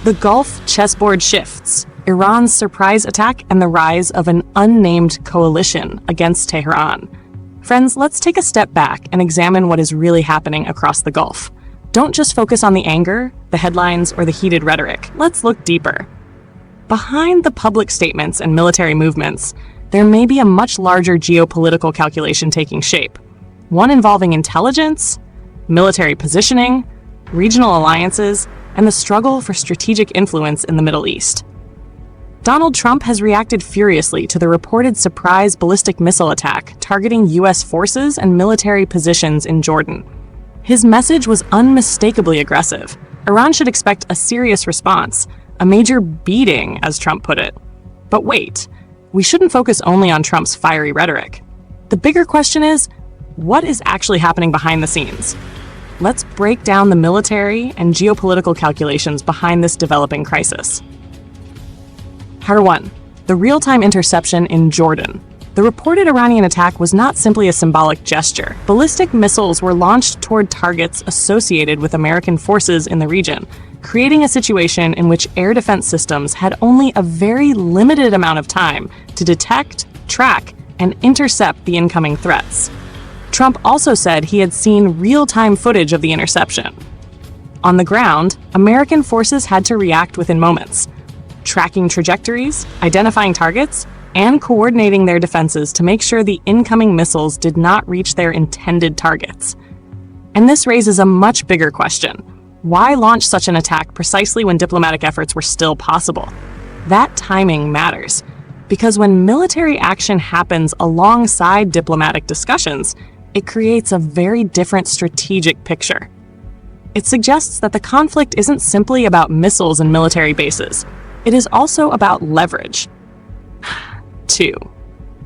The Gulf chessboard shifts, Iran's surprise attack and the rise of an unnamed coalition against Tehran. Friends, let's take a step back and examine what is really happening across the Gulf. Don't just focus on the anger, the headlines, or the heated rhetoric. Let's look deeper. Behind the public statements and military movements, there may be a much larger geopolitical calculation taking shape, one involving intelligence, military positioning, regional alliances, and the struggle for strategic influence in the Middle East. Donald Trump has reacted furiously to the reported surprise ballistic missile attack targeting U.S. forces and military positions in Jordan. His message was unmistakably aggressive. Iran should expect a serious response, a major beating, as Trump put it. But wait, we shouldn't focus only on Trump's fiery rhetoric. The bigger question is, what is actually happening behind the scenes? Let's break down the military and geopolitical calculations behind this developing crisis. Number 1. The real-time interception in Jordan. The reported Iranian attack was not simply a symbolic gesture. Ballistic missiles were launched toward targets associated with American forces in the region, creating a situation in which air defense systems had only a very limited amount of time to detect, track, and intercept the incoming threats. Trump also said he had seen real-time footage of the interception. On the ground, American forces had to react within moments, tracking trajectories, identifying targets, and coordinating their defenses to make sure the incoming missiles did not reach their intended targets. And this raises a much bigger question. Why launch such an attack precisely when diplomatic efforts were still possible? That timing matters, because when military action happens alongside diplomatic discussions, it creates a very different strategic picture. It suggests that the conflict isn't simply about missiles and military bases. It is also about leverage. 2.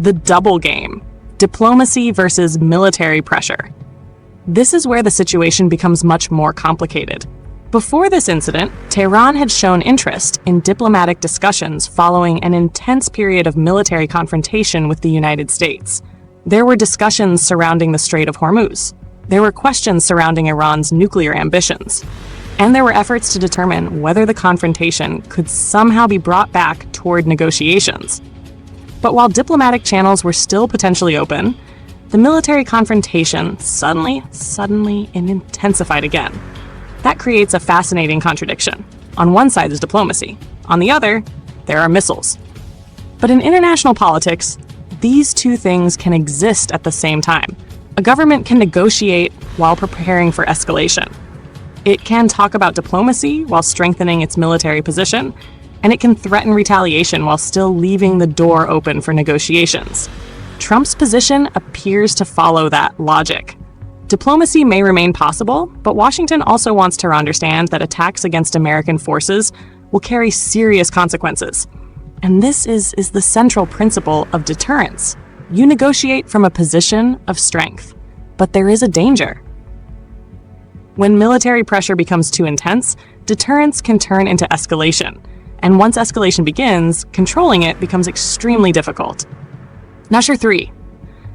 The double game. Diplomacy versus military pressure. This is where the situation becomes much more complicated. Before this incident, Tehran had shown interest in diplomatic discussions following an intense period of military confrontation with the United States. There were discussions surrounding the Strait of Hormuz. There were questions surrounding Iran's nuclear ambitions. And there were efforts to determine whether the confrontation could somehow be brought back toward negotiations. But while diplomatic channels were still potentially open, the military confrontation suddenly intensified again. That creates a fascinating contradiction. On one side is diplomacy. On the other, there are missiles. But in international politics, these two things can exist at the same time. A government can negotiate while preparing for escalation. It can talk about diplomacy while strengthening its military position, and it can threaten retaliation while still leaving the door open for negotiations. Trump's position appears to follow that logic. Diplomacy may remain possible, but Washington also wants to understand that attacks against American forces will carry serious consequences. And this is the central principle of deterrence. You negotiate from a position of strength, but there is a danger. When military pressure becomes too intense, deterrence can turn into escalation. And once escalation begins, controlling it becomes extremely difficult. Number 3.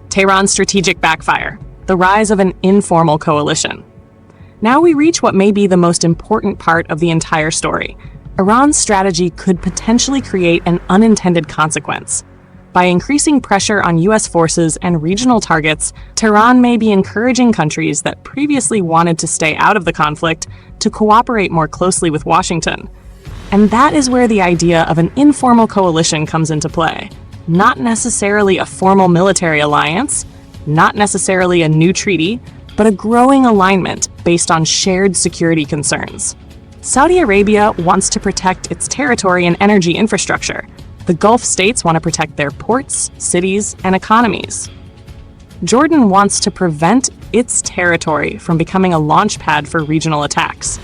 Tehran's strategic backfire, the rise of an informal coalition. Now we reach what may be the most important part of the entire story. Iran's strategy could potentially create an unintended consequence. By increasing pressure on U.S. forces and regional targets, Tehran may be encouraging countries that previously wanted to stay out of the conflict to cooperate more closely with Washington. And that is where the idea of an informal coalition comes into play. Not necessarily a formal military alliance, not necessarily a new treaty, but a growing alignment based on shared security concerns. Saudi Arabia wants to protect its territory and energy infrastructure. The Gulf states want to protect their ports, cities, and economies. Jordan wants to prevent its territory from becoming a launch pad for regional attacks.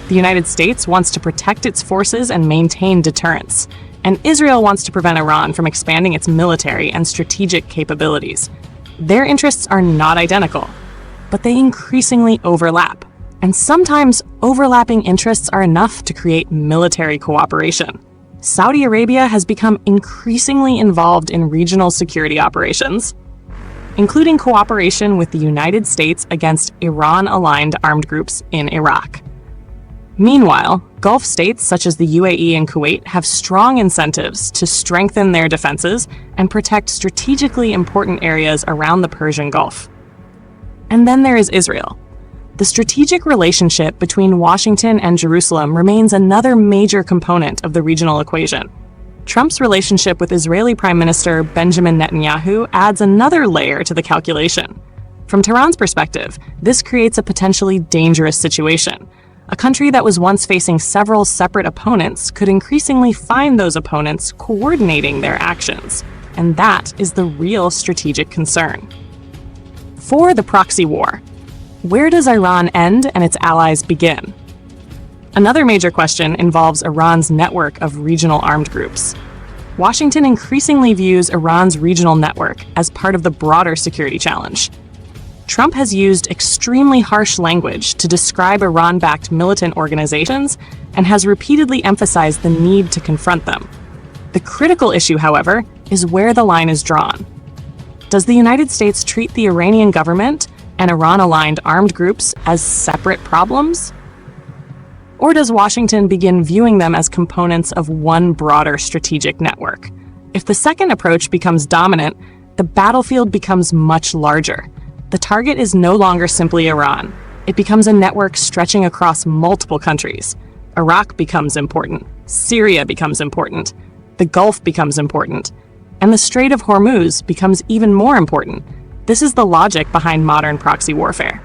The United States wants to protect its forces and maintain deterrence. And Israel wants to prevent Iran from expanding its military and strategic capabilities. Their interests are not identical, but they increasingly overlap. And sometimes overlapping interests are enough to create military cooperation. Saudi Arabia has become increasingly involved in regional security operations, including cooperation with the United States against Iran-aligned armed groups in Iraq. Meanwhile, Gulf states such as the UAE and Kuwait have strong incentives to strengthen their defenses and protect strategically important areas around the Persian Gulf. And then there is Israel. The strategic relationship between Washington and Jerusalem remains another major component of the regional equation. Trump's relationship with Israeli Prime Minister Benjamin Netanyahu adds another layer to the calculation. From Tehran's perspective, this creates a potentially dangerous situation. A country that was once facing several separate opponents could increasingly find those opponents coordinating their actions. And that is the real strategic concern. For the proxy war, where does Iran end and its allies begin? Another major question involves Iran's network of regional armed groups. Washington increasingly views Iran's regional network as part of the broader security challenge. Trump has used extremely harsh language to describe Iran-backed militant organizations and has repeatedly emphasized the need to confront them. The critical issue, however, is where the line is drawn. Does the United States treat the Iranian government and Iran-aligned armed groups as separate problems? Or does Washington begin viewing them as components of one broader strategic network? If the second approach becomes dominant, the battlefield becomes much larger. The target is no longer simply Iran. It becomes a network stretching across multiple countries. Iraq becomes important. Syria becomes important. The Gulf becomes important. And the Strait of Hormuz becomes even more important. This is the logic behind modern proxy warfare.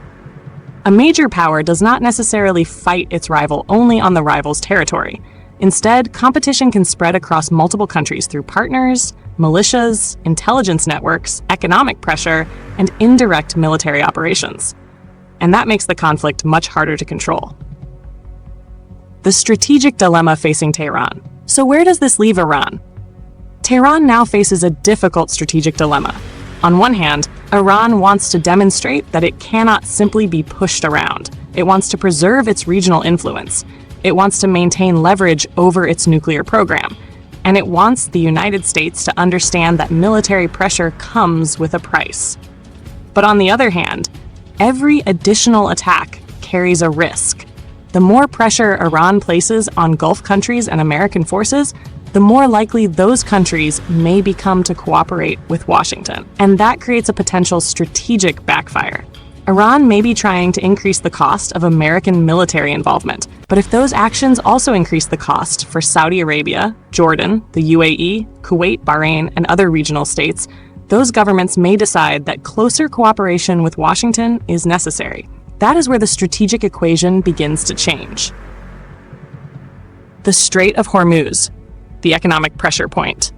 A major power does not necessarily fight its rival only on the rival's territory. Instead, competition can spread across multiple countries through partners, militias, intelligence networks, economic pressure, and indirect military operations. And that makes the conflict much harder to control. The strategic dilemma facing Tehran. So where does this leave Iran? Tehran now faces a difficult strategic dilemma. On one hand, Iran wants to demonstrate that it cannot simply be pushed around. It wants to preserve its regional influence. It wants to maintain leverage over its nuclear program. And it wants the United States to understand that military pressure comes with a price. But on the other hand, every additional attack carries a risk. The more pressure Iran places on Gulf countries and American forces, the more likely those countries may become to cooperate with Washington. And that creates a potential strategic backfire. Iran may be trying to increase the cost of American military involvement, but if those actions also increase the cost for Saudi Arabia, Jordan, the UAE, Kuwait, Bahrain, and other regional states, those governments may decide that closer cooperation with Washington is necessary. That is where the strategic equation begins to change. The Strait of Hormuz, the economic pressure point.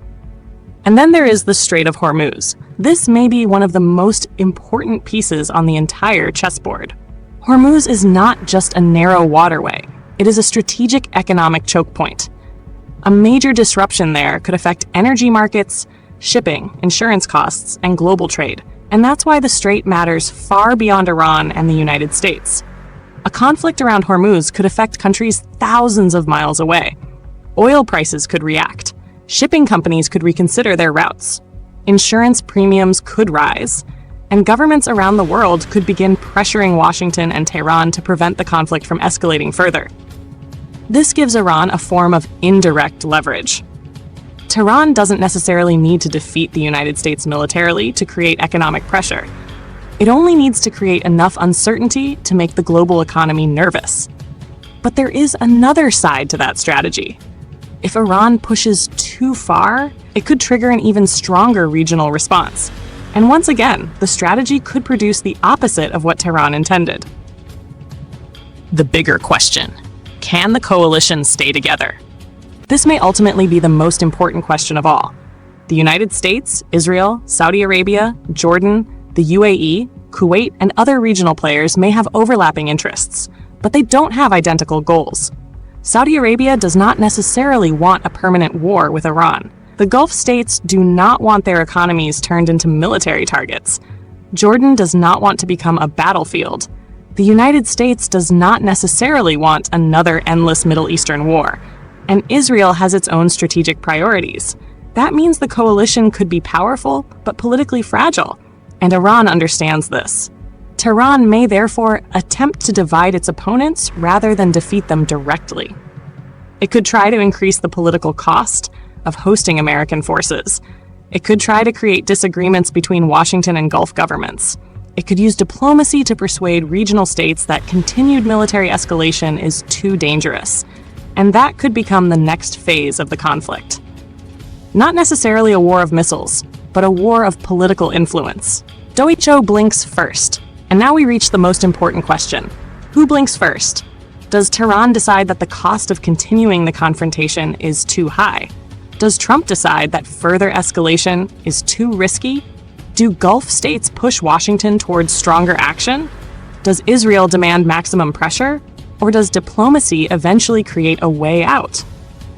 And then there is the Strait of Hormuz. This may be one of the most important pieces on the entire chessboard. Hormuz is not just a narrow waterway. It is a strategic economic choke point. A major disruption there could affect energy markets, shipping, insurance costs, and global trade. And that's why the strait matters far beyond Iran and the United States. A conflict around Hormuz could affect countries thousands of miles away. Oil prices could react. Shipping companies could reconsider their routes. Insurance premiums could rise. And governments around the world could begin pressuring Washington and Tehran to prevent the conflict from escalating further. This gives Iran a form of indirect leverage. Tehran doesn't necessarily need to defeat the United States militarily to create economic pressure. It only needs to create enough uncertainty to make the global economy nervous. But there is another side to that strategy. If Iran pushes too far, it could trigger an even stronger regional response. And once again, the strategy could produce the opposite of what Tehran intended. The bigger question: can the coalition stay together? This may ultimately be the most important question of all. The United States, Israel, Saudi Arabia, Jordan, the UAE, Kuwait, and other regional players may have overlapping interests, but they don't have identical goals. Saudi Arabia does not necessarily want a permanent war with Iran. The Gulf states do not want their economies turned into military targets. Jordan does not want to become a battlefield. The United States does not necessarily want another endless Middle Eastern war. And Israel has its own strategic priorities. That means the coalition could be powerful, but politically fragile. And Iran understands this. Tehran may therefore attempt to divide its opponents rather than defeat them directly. It could try to increase the political cost of hosting American forces. It could try to create disagreements between Washington and Gulf governments. It could use diplomacy to persuade regional states that continued military escalation is too dangerous, and that could become the next phase of the conflict. Not necessarily a war of missiles, but a war of political influence. Doicho blinks first. And now we reach the most important question. Who blinks first? Does Tehran decide that the cost of continuing the confrontation is too high? Does Trump decide that further escalation is too risky? Do Gulf states push Washington towards stronger action? Does Israel demand maximum pressure? Or does diplomacy eventually create a way out?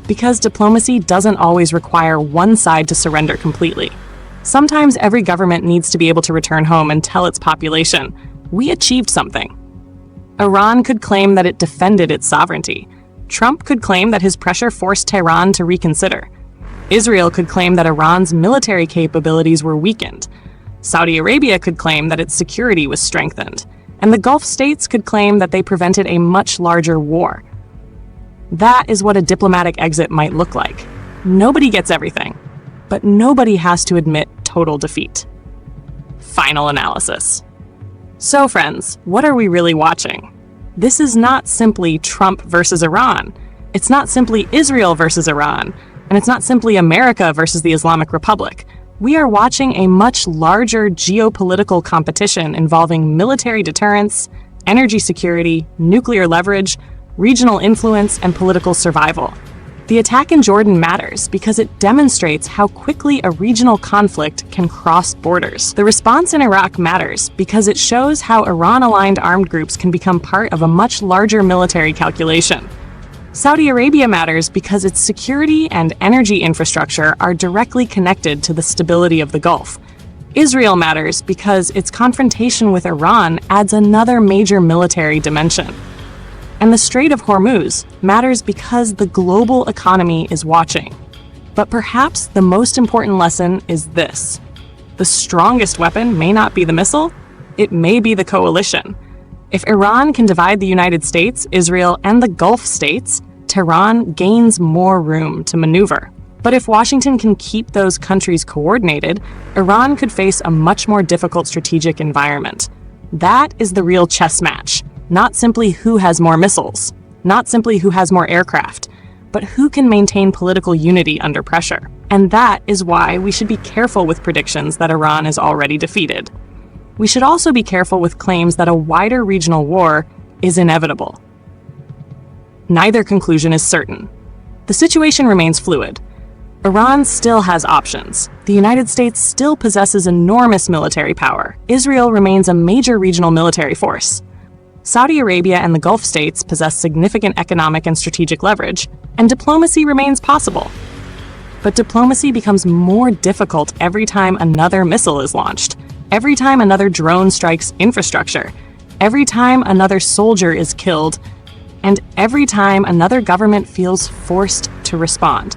Because diplomacy doesn't always require one side to surrender completely. Sometimes every government needs to be able to return home and tell its population, we achieved something. Iran could claim that it defended its sovereignty. Trump could claim that his pressure forced Tehran to reconsider. Israel could claim that Iran's military capabilities were weakened. Saudi Arabia could claim that its security was strengthened. And the Gulf states could claim that they prevented a much larger war. That is what a diplomatic exit might look like. Nobody gets everything, but nobody has to admit total defeat. Final analysis. So friends, what are we really watching? This is not simply Trump versus Iran. It's not simply Israel versus Iran. And it's not simply America versus the Islamic Republic. We are watching a much larger geopolitical competition involving military deterrence, energy security, nuclear leverage, regional influence, and political survival. The attack in Jordan matters because it demonstrates how quickly a regional conflict can cross borders. The response in Iraq matters because it shows how Iran-aligned armed groups can become part of a much larger military calculation. Saudi Arabia matters because its security and energy infrastructure are directly connected to the stability of the Gulf. Israel matters because its confrontation with Iran adds another major military dimension. And the Strait of Hormuz matters because the global economy is watching. But perhaps the most important lesson is this. The strongest weapon may not be the missile, it may be the coalition. If Iran can divide the United States, Israel, and the Gulf states, Tehran gains more room to maneuver. But if Washington can keep those countries coordinated, Iran could face a much more difficult strategic environment. That is the real chess match. Not simply who has more missiles, not simply who has more aircraft, but who can maintain political unity under pressure. And that is why we should be careful with predictions that Iran is already defeated. We should also be careful with claims that a wider regional war is inevitable. Neither conclusion is certain. The situation remains fluid. Iran still has options. The United States still possesses enormous military power. Israel remains a major regional military force. Saudi Arabia and the Gulf states possess significant economic and strategic leverage, and diplomacy remains possible. But diplomacy becomes more difficult every time another missile is launched, every time another drone strikes infrastructure, every time another soldier is killed, and every time another government feels forced to respond.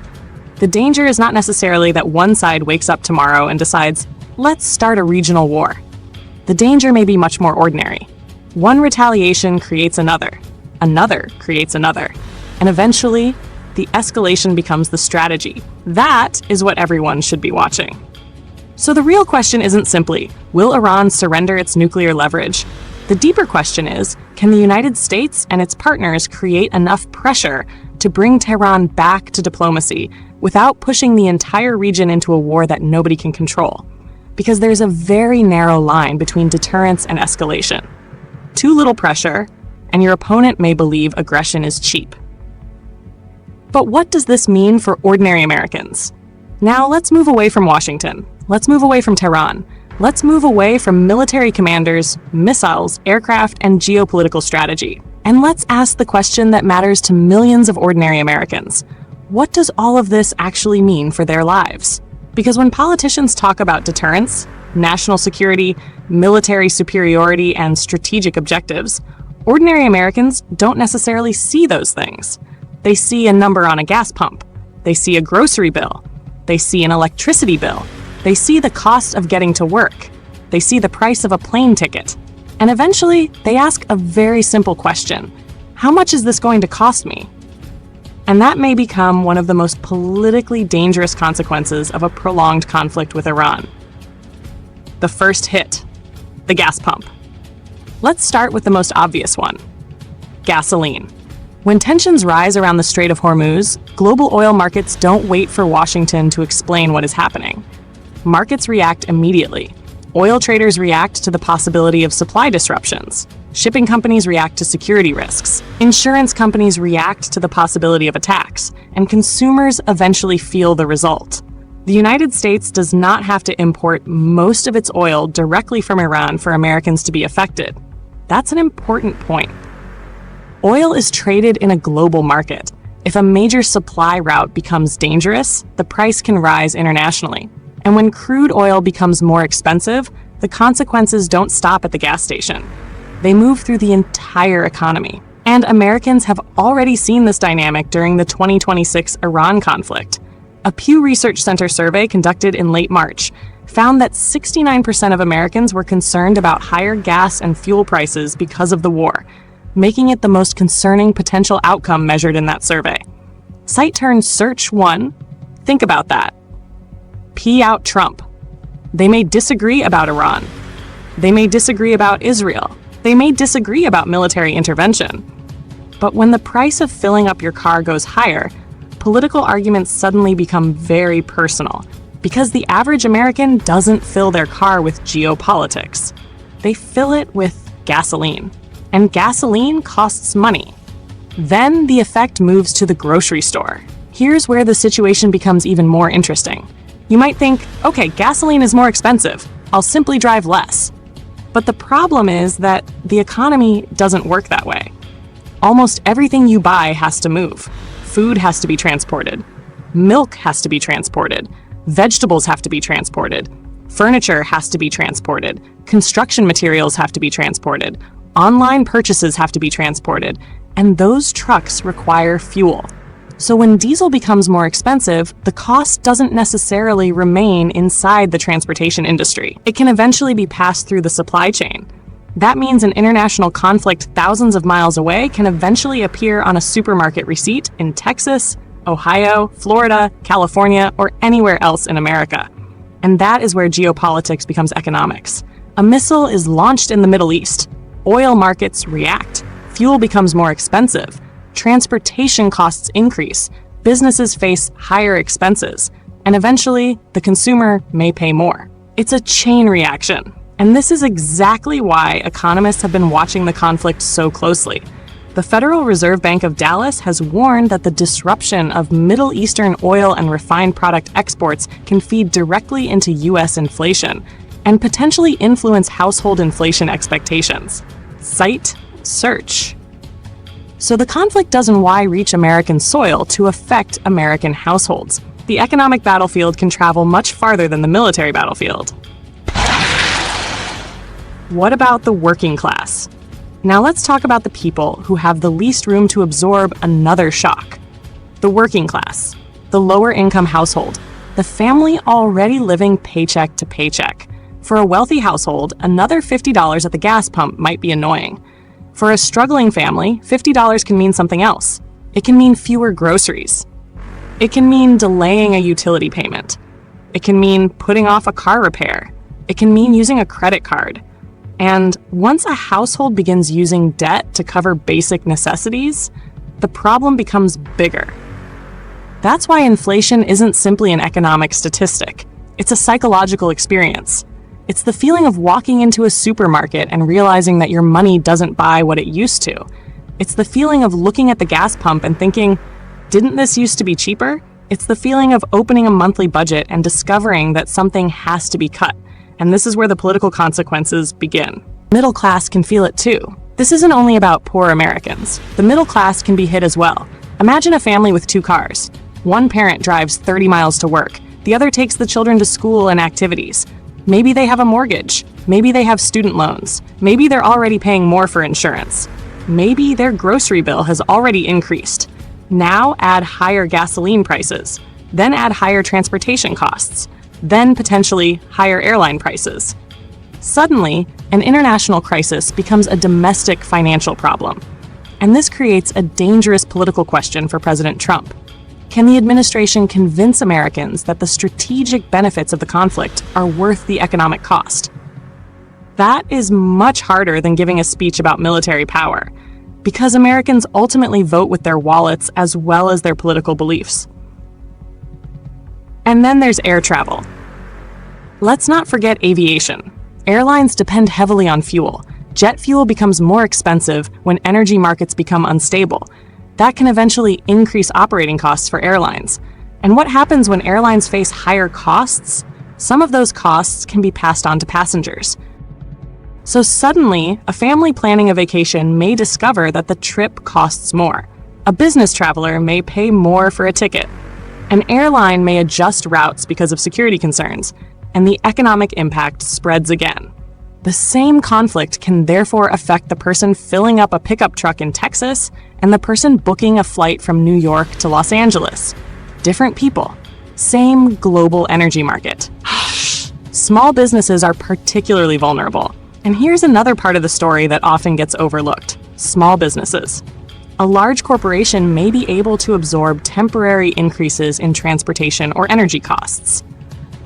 The danger is not necessarily that one side wakes up tomorrow and decides, let's start a regional war. The danger may be much more ordinary. One retaliation creates another creates another, and eventually, the escalation becomes the strategy. That is what everyone should be watching. So the real question isn't simply, will Iran surrender its nuclear leverage? The deeper question is, can the United States and its partners create enough pressure to bring Tehran back to diplomacy without pushing the entire region into a war that nobody can control? Because there's a very narrow line between deterrence and escalation. Too little pressure, and your opponent may believe aggression is cheap. But what does this mean for ordinary Americans? Now let's move away from Washington. Let's move away from Tehran. Let's move away from military commanders, missiles, aircraft, and geopolitical strategy. And let's ask the question that matters to millions of ordinary Americans. What does all of this actually mean for their lives? Because when politicians talk about deterrence, national security, military superiority, and strategic objectives, ordinary Americans don't necessarily see those things. They see a number on a gas pump. They see a grocery bill. They see an electricity bill. They see the cost of getting to work. They see the price of a plane ticket. And eventually, they ask a very simple question: how much is this going to cost me? And that may become one of the most politically dangerous consequences of a prolonged conflict with Iran. The first hit: the gas pump. Let's start with the most obvious one: gasoline. When tensions rise around the Strait of Hormuz, global oil markets don't wait for Washington to explain what is happening. Markets react immediately. Oil traders react to the possibility of supply disruptions. Shipping companies react to security risks. Insurance companies react to the possibility of attacks. And consumers eventually feel the result. The United States does not have to import most of its oil directly from Iran for Americans to be affected. That's an important point. Oil is traded in a global market. If a major supply route becomes dangerous, the price can rise internationally. And when crude oil becomes more expensive, the consequences don't stop at the gas station. They move through the entire economy. And Americans have already seen this dynamic during the 2026 Iran conflict. A Pew Research Center survey conducted in late March found that 69% of Americans were concerned about higher gas and fuel prices because of the war, making it the most concerning potential outcome measured in that survey. Site turn search 1. Think about that. P out Trump. They may disagree about Iran. They may disagree about Israel. They may disagree about military intervention. But when the price of filling up your car goes higher, political arguments suddenly become very personal, because the average American doesn't fill their car with geopolitics. They fill it with gasoline. And gasoline costs money. Then the effect moves to the grocery store. Here's where the situation becomes even more interesting. You might think, okay, gasoline is more expensive. I'll simply drive less. But the problem is that the economy doesn't work that way. Almost everything you buy has to move. Food has to be transported. Milk has to be transported. Vegetables have to be transported. Furniture has to be transported. Construction materials have to be transported. Online purchases have to be transported, and those trucks require fuel. So when diesel becomes more expensive, the cost doesn't necessarily remain inside the transportation industry. It can eventually be passed through the supply chain. That means an international conflict thousands of miles away can eventually appear on a supermarket receipt in Texas, Ohio, Florida, California, or anywhere else in America. And that is where geopolitics becomes economics. A missile is launched in the Middle East. Oil markets react. Fuel becomes more expensive. Transportation costs increase. Businesses face higher expenses. And eventually, the consumer may pay more. It's a chain reaction. And this is exactly why economists have been watching the conflict so closely. The Federal Reserve Bank of Dallas has warned that the disruption of Middle Eastern oil and refined product exports can feed directly into U.S. inflation and potentially influence household inflation expectations. Cite, search. So the conflict doesn't why reach American soil to affect American households. The economic battlefield can travel much farther than the military battlefield. What about the working class? Now let's talk about the people who have the least room to absorb another shock. The working class, the lower income household, the family already living paycheck to paycheck. For a wealthy household, another $50 at the gas pump might be annoying. For a struggling family, $50 can mean something else. It can mean fewer groceries. It can mean delaying a utility payment. It can mean putting off a car repair. It can mean using a credit card. And once a household begins using debt to cover basic necessities, the problem becomes bigger. That's why inflation isn't simply an economic statistic. It's a psychological experience. It's the feeling of walking into a supermarket and realizing that your money doesn't buy what it used to. It's the feeling of looking at the gas pump and thinking, didn't this used to be cheaper? It's the feeling of opening a monthly budget and discovering that something has to be cut. And this is where the political consequences begin. Middle class can feel it too. This isn't only about poor Americans. The middle class can be hit as well. Imagine a family with 2 cars. One parent drives 30 miles to work. The other takes the children to school and activities. Maybe they have a mortgage. Maybe they have student loans. Maybe they're already paying more for insurance. Maybe their grocery bill has already increased. Now add higher gasoline prices. Then add higher transportation costs. Then potentially higher airline prices. Suddenly, an international crisis becomes a domestic financial problem. And this creates a dangerous political question for President Trump. Can the administration convince Americans that the strategic benefits of the conflict are worth the economic cost? That is much harder than giving a speech about military power, because Americans ultimately vote with their wallets as well as their political beliefs. And then there's air travel. Let's not forget aviation. Airlines depend heavily on fuel. Jet fuel becomes more expensive when energy markets become unstable. That can eventually increase operating costs for airlines. And what happens when airlines face higher costs? Some of those costs can be passed on to passengers. So suddenly, a family planning a vacation may discover that the trip costs more. A business traveler may pay more for a ticket. An airline may adjust routes because of security concerns, and the economic impact spreads again. The same conflict can therefore affect the person filling up a pickup truck in Texas and the person booking a flight from New York to Los Angeles. Different people, same global energy market. Small businesses are particularly vulnerable. And here's another part of the story that often gets overlooked: small businesses. A large corporation may be able to absorb temporary increases in transportation or energy costs.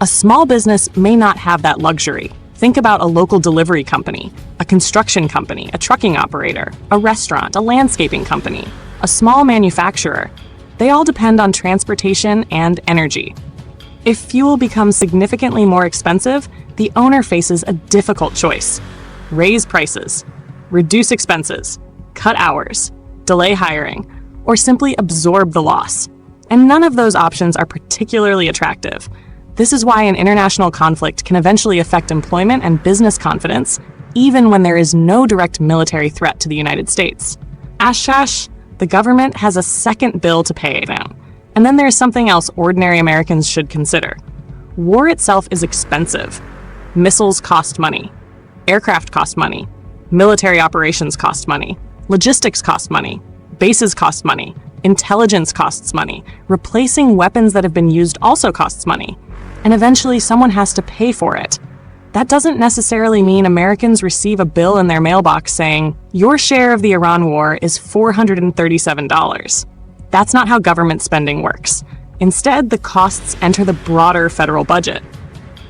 A small business may not have that luxury. Think about a local delivery company, a construction company, a trucking operator, a restaurant, a landscaping company, a small manufacturer. They all depend on transportation and energy. If fuel becomes significantly more expensive, the owner faces a difficult choice: raise prices, reduce expenses, cut hours, delay hiring, or simply absorb the loss. And none of those options are particularly attractive. This is why an international conflict can eventually affect employment and business confidence, even when there is no direct military threat to the United States. Ashash, the government has a second bill to pay now. And then there's something else ordinary Americans should consider. War itself is expensive. Missiles cost money. Aircraft cost money. Military operations cost money. Logistics cost money. Bases cost money. Intelligence costs money. Replacing weapons that have been used also costs money. And eventually someone has to pay for it. That doesn't necessarily mean Americans receive a bill in their mailbox saying, "Your share of the Iran war is $437. That's not how government spending works. Instead, the costs enter the broader federal budget.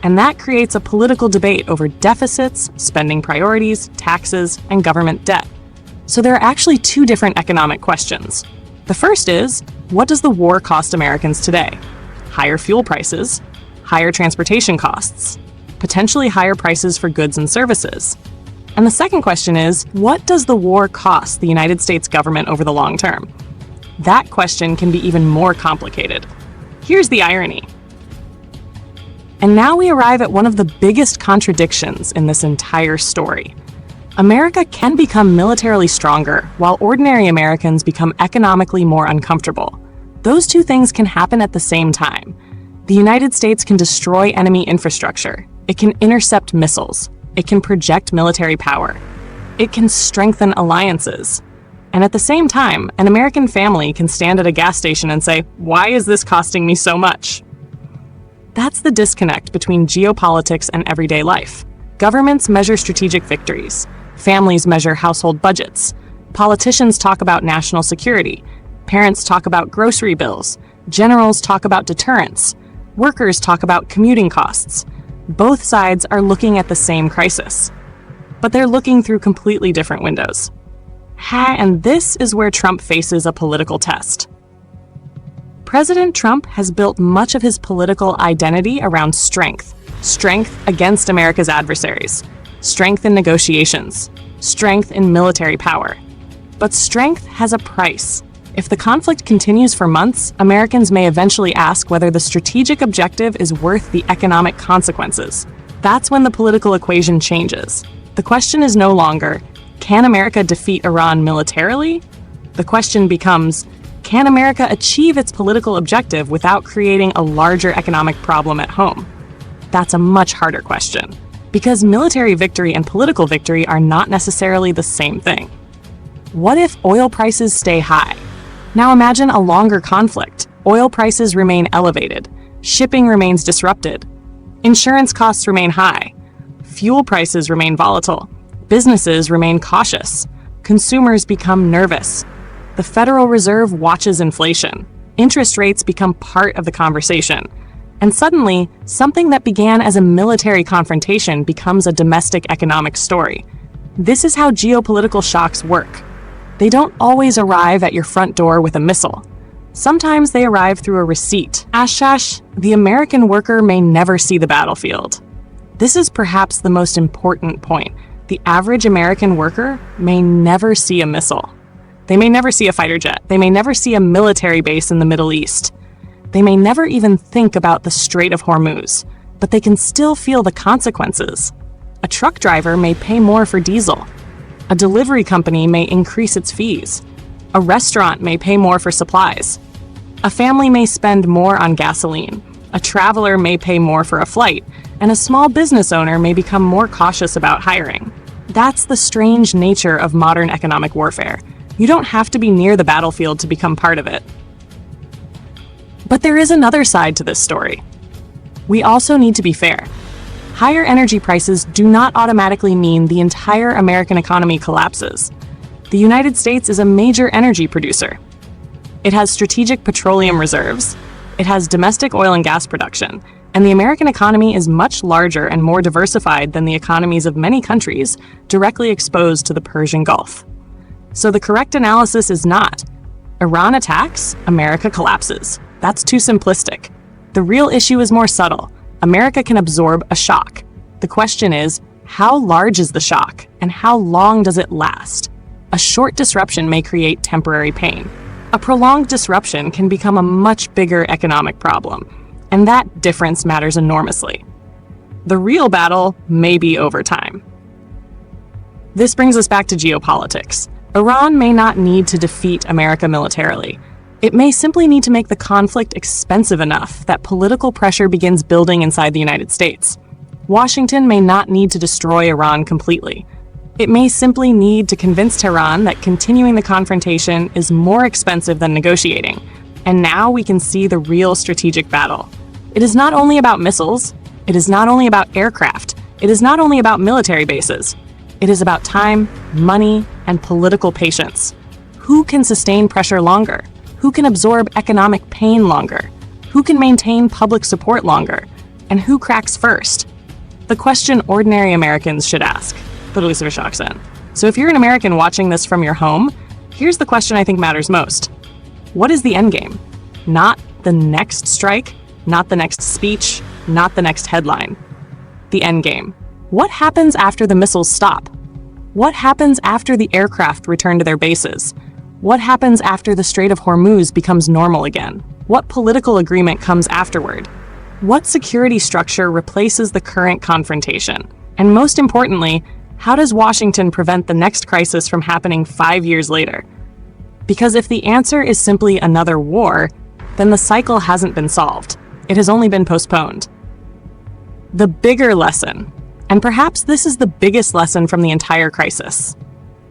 And that creates a political debate over deficits, spending priorities, taxes, and government debt. So there are actually two different economic questions. The first is, what does the war cost Americans today? Higher fuel prices, higher transportation costs, potentially higher prices for goods and services. And the second question is, what does the war cost the United States government over the long term? That question can be even more complicated. Here's the irony. And now we arrive at one of the biggest contradictions in this entire story. America can become militarily stronger while ordinary Americans become economically more uncomfortable. Those two things can happen at the same time. The United States can destroy enemy infrastructure. It can intercept missiles. It can project military power. It can strengthen alliances. And at the same time, an American family can stand at a gas station and say, "Why is this costing me so much?" That's the disconnect between geopolitics and everyday life. Governments measure strategic victories. Families measure household budgets. Politicians talk about national security. Parents talk about grocery bills. Generals talk about deterrence. Workers talk about commuting costs. Both sides are looking at the same crisis, but they're looking through completely different windows. And this is where Trump faces a political test. President Trump has built much of his political identity around strength. Strength against America's adversaries. Strength in negotiations. Strength in military power. But strength has a price. If the conflict continues for months, Americans may eventually ask whether the strategic objective is worth the economic consequences. That's when the political equation changes. The question is no longer, can America defeat Iran militarily? The question becomes, can America achieve its political objective without creating a larger economic problem at home? That's a much harder question, because military victory and political victory are not necessarily the same thing. What if oil prices stay high? Now imagine a longer conflict. Oil prices remain elevated. Shipping remains disrupted. Insurance costs remain high. Fuel prices remain volatile. Businesses remain cautious. Consumers become nervous. The Federal Reserve watches inflation. Interest rates become part of the conversation. And suddenly, something that began as a military confrontation becomes a domestic economic story. This is how geopolitical shocks work. They don't always arrive at your front door with a missile. Sometimes they arrive through a receipt. Ashash, the American worker may never see the battlefield. This is perhaps the most important point. The average American worker may never see a missile. They may never see a fighter jet. They may never see a military base in the Middle East. They may never even think about the Strait of Hormuz, but they can still feel the consequences. A truck driver may pay more for diesel. A delivery company may increase its fees. A restaurant may pay more for supplies. A family may spend more on gasoline. A traveler may pay more for a flight, and a small business owner may become more cautious about hiring. That's the strange nature of modern economic warfare. You don't have to be near the battlefield to become part of it. But there is another side to this story. We also need to be fair. Higher energy prices do not automatically mean the entire American economy collapses. The United States is a major energy producer. It has strategic petroleum reserves, it has domestic oil and gas production, and the American economy is much larger and more diversified than the economies of many countries directly exposed to the Persian Gulf. So the correct analysis is not, Iran attacks, America collapses. That's too simplistic. The real issue is more subtle. America can absorb a shock. The question is, how large is the shock, and how long does it last? A short disruption may create temporary pain. A prolonged disruption can become a much bigger economic problem, and that difference matters enormously. The real battle may be over time. This brings us back to geopolitics. Iran may not need to defeat America militarily. It may simply need to make the conflict expensive enough that political pressure begins building inside the United States. Washington may not need to destroy Iran completely. It may simply need to convince Tehran that continuing the confrontation is more expensive than negotiating. And now we can see the real strategic battle. It is not only about missiles. It is not only about aircraft. It is not only about military bases. It is about time, money, and political patience. Who can sustain pressure longer? Who can absorb economic pain longer? Who can maintain public support longer? And who cracks first? The question ordinary Americans should ask. So if you're an American watching this from your home, here's the question I think matters most. What is the end game? Not the next strike, not the next speech, not the next headline. The end game. What happens after the missiles stop? What happens after the aircraft return to their bases? What happens after the Strait of Hormuz becomes normal again? What political agreement comes afterward? What security structure replaces the current confrontation? And most importantly, how does Washington prevent the next crisis from happening 5 years later? Because if the answer is simply another war, then the cycle hasn't been solved. It has only been postponed. The bigger lesson, and perhaps this is the biggest lesson from the entire crisis.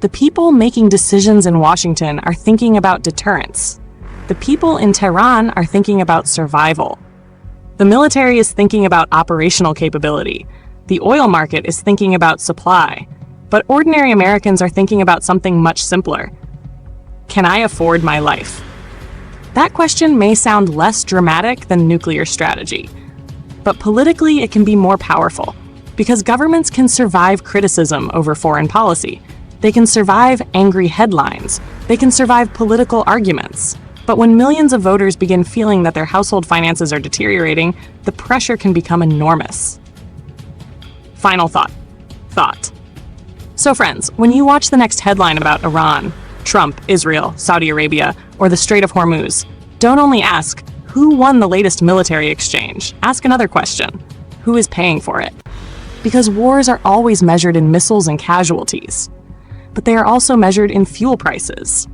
The people making decisions in Washington are thinking about deterrence. The people in Tehran are thinking about survival. The military is thinking about operational capability. The oil market is thinking about supply. But ordinary Americans are thinking about something much simpler. Can I afford my life? That question may sound less dramatic than nuclear strategy. But politically, it can be more powerful. Because governments can survive criticism over foreign policy. They can survive angry headlines. They can survive political arguments. But when millions of voters begin feeling that their household finances are deteriorating, the pressure can become enormous. Final thought. So friends, when you watch the next headline about Iran, Trump, Israel, Saudi Arabia, or the Strait of Hormuz, don't only ask, who won the latest military exchange? Ask another question. Who is paying for it? Because wars are always measured in missiles and casualties. But they are also measured in fuel prices,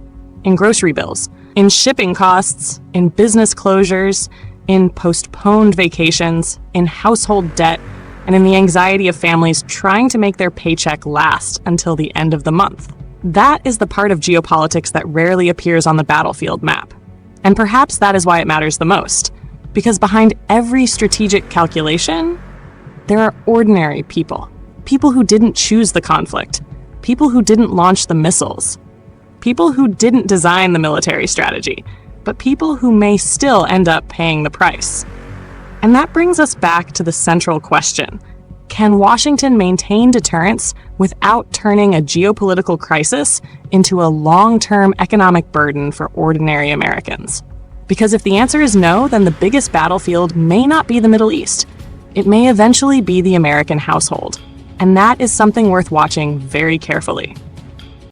in grocery bills, in shipping costs, in business closures, in postponed vacations, in household debt, and in the anxiety of families trying to make their paycheck last until the end of the month. That is the part of geopolitics that rarely appears on the battlefield map. And perhaps that is why it matters the most, because behind every strategic calculation, there are ordinary people. People who didn't choose the conflict. People who didn't launch the missiles. People who didn't design the military strategy, but people who may still end up paying the price. And that brings us back to the central question. Can Washington maintain deterrence without turning a geopolitical crisis into a long-term economic burden for ordinary Americans? Because if the answer is no, then the biggest battlefield may not be the Middle East. It may eventually be the American household. And that is something worth watching very carefully.